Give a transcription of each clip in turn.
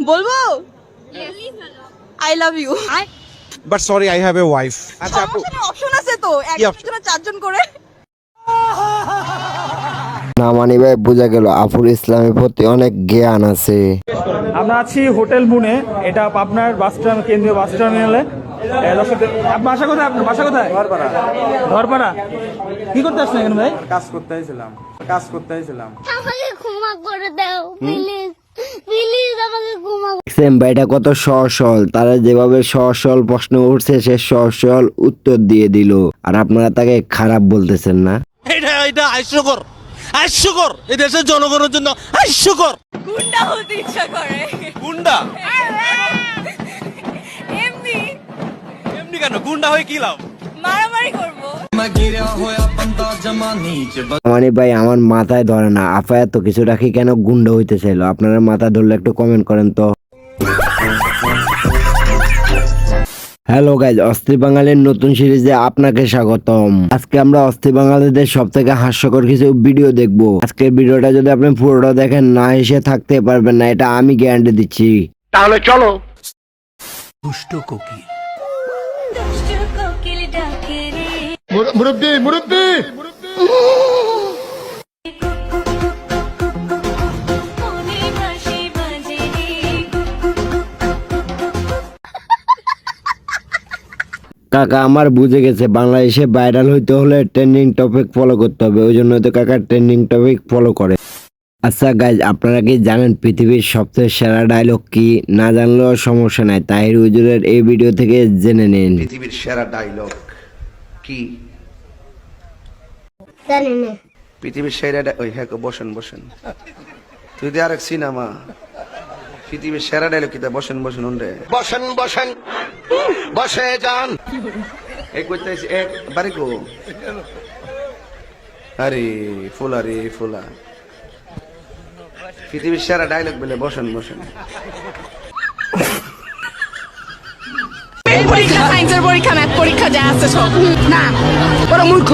বলবো I love you. But sorry I have a wife. আচ্ছা আপু অপশন আছে তো, একজনের চারজন করে। না মানে ভাই বোঝা গেল আফুর ইসলামের প্রতি অনেক জ্ঞান আছে। আমরা আছি হোটেল মুনে, এটা পাবনার বাস স্ট্যান্ড, কেন্দ্রীয় বাস টার্মিনালে। বাসা কোথায়? আপনার বাসা কোথায়? ধরপাড়া। কি করতে আসছেন এখানে ভাই? কাজ করতে আইছিলাম। আমাকে ক্ষমা করে দাও প্লিজ, প্লিজ আমাকে ক্ষমা। সেম ভাইটা কত সহজ সরল, তারা যেভাবে সহজ সরল প্রশ্ন উঠছে সে সহজ সরল উত্তর দিয়ে দিল, আর আপনারা তাকে খারাপ বলতেছেন না। এটা হাস্যকর এই দেশের জনগণের জন্য হাস্যকর। গুন্ডা হতে ইচ্ছা করে। গুন্ডা এমনি এমনি কেন? গুন্ডা হয়ে কি লাভ? মারামারি করবো। মানে ভাই আমার মাথায় ধরে না, আপা এত কিছু রাখি কেন গুন্ডা হইতে চাইলো? আপনারা মাথা ধরলে একটু কমেন্ট করেন তো। হ্যালো গাইজ, অস্থির বাঙালির নতুন সিরিজে আপনাকে স্বাগতম। আজকে আমরা অস্থির বাঙালিদের সব থেকে হাস্যকর কিছু ভিডিও দেখবো। আজকের ভিডিওটা যদি আপনি পুরোটা দেখেন না হেসে থাকতে পারবেন না, এটা আমি গ্যারান্টি দিচ্ছি। তাহলে চলো। দুষ্ট কোকিল। মুরব্বি কাকা আমার বুঝে গেছে, বাংলাদেশে ভাইরাল হইতে হলে ট্রেন্ডিং টপিক ফলো করতে হবে, ওই জন্য তো কাকা ট্রেন্ডিং টপিক ফলো করে। আচ্ছা গাইজ, আপনারা কি জানেন পৃথিবীর সবচেয়ে সেরা ডায়লগ কি? না জানলেও সমস্যা নাই, তাহির হুজুরের এই ভিডিও থেকে জেনে নিন। পৃথিবীর সেরা ডায়লগ কি? জানি না। পৃথিবীর সেরা ওই হ্যাঁ বসেন তুই দিয়ে আরেক সিনেমা। পৃথিবীর সেরা ডায়লগ কি? বসেন উন্ডে বসে যান। এক কইতে এক বাড়ি কো। আরে ফুলা পৃথিবীর সেরা ডায়লগ বলে বসেন। পরীক্ষা, সায়েন্সের পরীক্ষা, ম্যাথ পরীক্ষা যা আছে সব। না ওরা মূর্খ।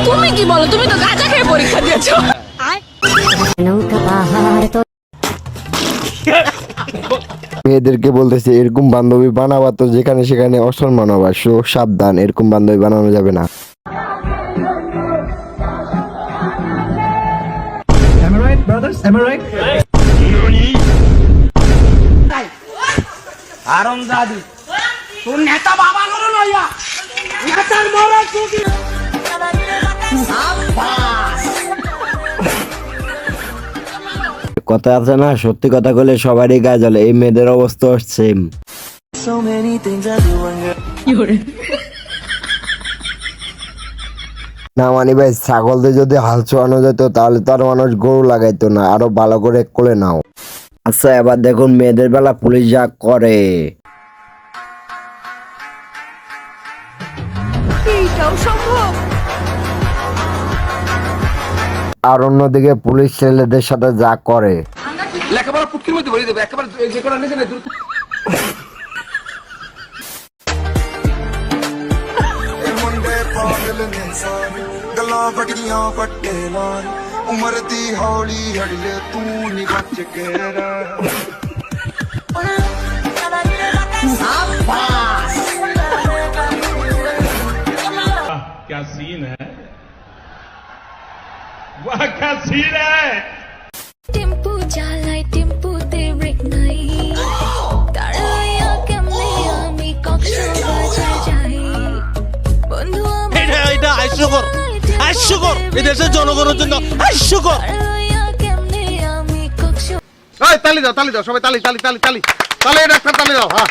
তুমি কি বলো? তুমি তো গাঁজা খেয়ে পরীক্ষা দিয়েছো। মেয়েদেরকে বলতেছে এরকম বান্ধবী বানাবা তো যেখানে সেখানে অসম্মান হবা, সো সাবধান, এরকম বান্ধবী বানানো যাবে না। কথা আছে না, সত্যি কথা বলে সবারই গায়ে জ্বলে, এই মেয়েদের অবস্থা সেম। না মানে ভাই, ছাগলদের যদি হাল চড়ানো যেত তাহলে তো আর মানুষ গরু লাগাইতো না, আরো ভালো করে কোলে নাও। আচ্ছা এবার দেখুন মেয়েদের বেলা পুলিশ যা করে। এইটাও সম্ভব? আর অন্যদিকে পুলিশ ছেলেদের সাথে যা করে। লেখাপড়া পুটকির মধ্যে ভরে দেবে একেবারে, যে কোনো নিজে না। ਗੱਲਾਂ ਵੱਡੀਆਂ ਵੱਡੇ ਨਾਲ ਉਮਰ ਦੀ ਹੌਲੀ ਹੜਲੇ ਤੂੰ ਨਹੀਂ ਬਚ ਕੇ ਰਹਿ। क्या सीन है? वाह क्या सीन है! টেম্পু চালাই, টেম্পুতে ব্রেক নাই, তাড়াইয়া কেমনে আমি কক্সবাজার যাই। বন্ধু এটা হাস্যকর এই দেশের জনগণের জন্য হাস্যকর। কেমনে আমি কক্স। এই তালি দাও সবাই তালি ডাক্তার তালি দাও। হ্যাঁ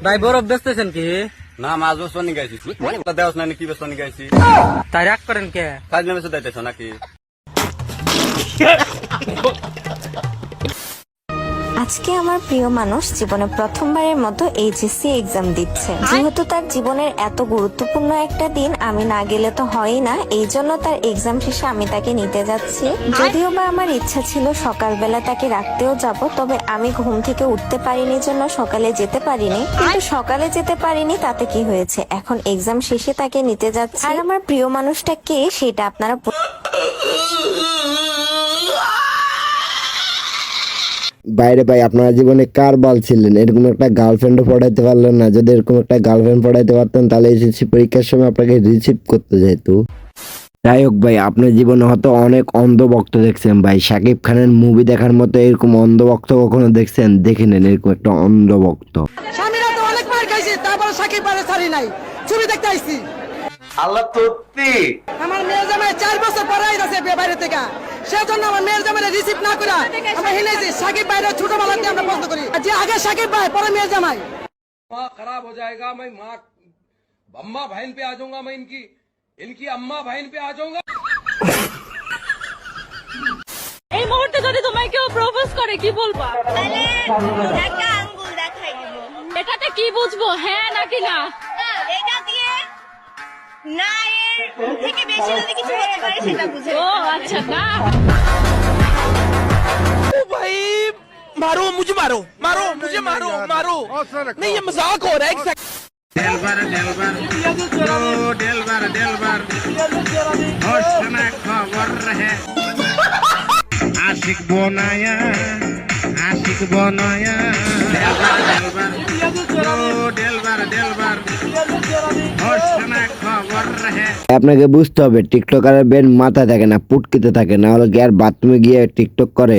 ভাই বরফ বেচতেছেন কি? না মাছ বসবানি নিয়ে গাইছি। দেওয়াস না কি বসবানি নিয়ে গাইছি? তাই রাগ করেন কে? কাজ নেমে দিতেছ নাকি? আজকে আমার প্রিয় মানুষ জীবনে প্রথমবারের মতো এইচএসসি এক্সাম দিচ্ছে। যেহেতু তার জীবনের এত গুরুত্বপূর্ণ একটা দিন, আমি না গেলে তো হয়ই না, এই জন্য তার এক্সাম শেষে আমি তাকে নিতে যাচ্ছি। যদিও বা আমার ইচ্ছা ছিল সকালবেলা তাকে রাখতেও যাব, তবে আমি ঘুম থেকে উঠতে পারিনি জন্য সকালে যেতে পারিনি। কিন্তু সকালে যেতে পারিনি তাতে কি হয়েছে, এখন এক্সাম শেষে তাকে নিতে যাচ্ছি। আর আমার প্রিয় মানুষটা কে সেটা আপনারা বাইরে ভাই আপনারা জীবনে কার বল ছিলেন? এরকম একটা গার্লফ্রেন্ডও পড়াইতে পারলেন না। যদি এরকম একটা গার্লফ্রেন্ড পড়াইতে পারতেন তাহলে এসএসসি পরীক্ষার সময় আপনাকে রিসিভ করতে যেত। যাই হোক ভাই, আপনার জীবনে হয়তো অনেক অন্ধভক্ত দেখছেন ভাই। শাকিব খানের মুভি দেখার মতো এরকম অন্ধভক্ত কখনো দেখছেন? দেখে নেন এরকম একটা অন্ধভক্ত। স্বামীরা তো অনেক মার খাইছে, তারপরে সাকিব পারে ছাড়ি নাই, ছবি দেখতে আইছি। আল্লাহ সত্যি আমার মেয়ের জামাই 4 বছর পরে আইতাছে বাইরে থেকে, সেজন্য আমার মেয়ের জামাই রিসিভ না করে আমরা হিনেছি। সাকিব ভাইরা ছোটবেলাতে আমরা পছন্দ করি, যে আগে সাকিব ভাই পরে মেয়ের জামাই। खराब हो जाएगा मैं माँ अम्मा बहन पे आ जाऊंगा मैं इनकी अम्मा बहन पे आ जाऊंगा। এই মুহূর্তে যদি তোমায় কেউ প্রপোজ করে কি বলবা? তাহলে একটা আঙ্গুল দেখাই দিব। এটাতে কি বুঝবো, হ্যাঁ নাকি না? এটা দিয়ে না এর থেকে বেশি যদি কিছু হতে পারে সেটা বুঝে। ও আচ্ছা, না भाई मारो मुझे मारो मारो मुझे मारो मारो नहीं ये मजाक हो रहा है। आशिक बनाया আপনাকে বুঝতে হবে টিকটকারের বেন মাথা থাকে না, পুটকিতে থাকে, না হলে কি আর বাথরুমে গিয়ে টিকটক করে?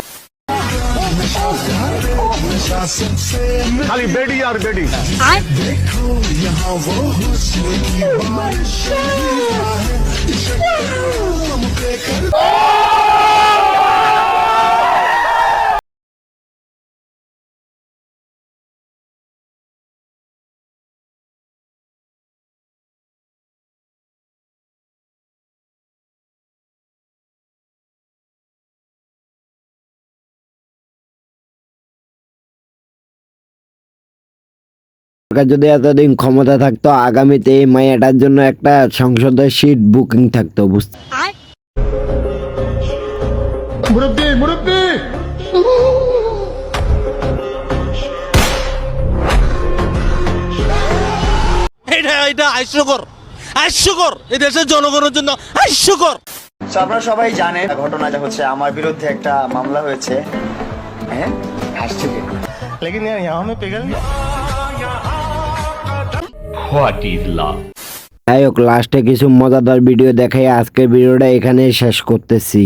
खाली बेडी और बेडी সরকার যদি এতদিন ক্ষমতা থাকতো, আগামীতে এই মাইয়াটার জন্য একটা সংসদের সিট বুকিং থাকতো, বুঝতে? এটা হাস্যকর এই দেশের জনগণের জন্য হাস্যকর। আপনারা সবাই জানেন ঘটনা যা হচ্ছে, আমার বিরুদ্ধে একটা মামলা হয়েছে। হ্যাঁ হাসছে কি? লেকিন यहाँ में पिघल गया। যাই হোক, লাস্টে কিছু মজাদার ভিডিও দেখাই আজকের ভিডিওটা এখানে শেষ করতেছি।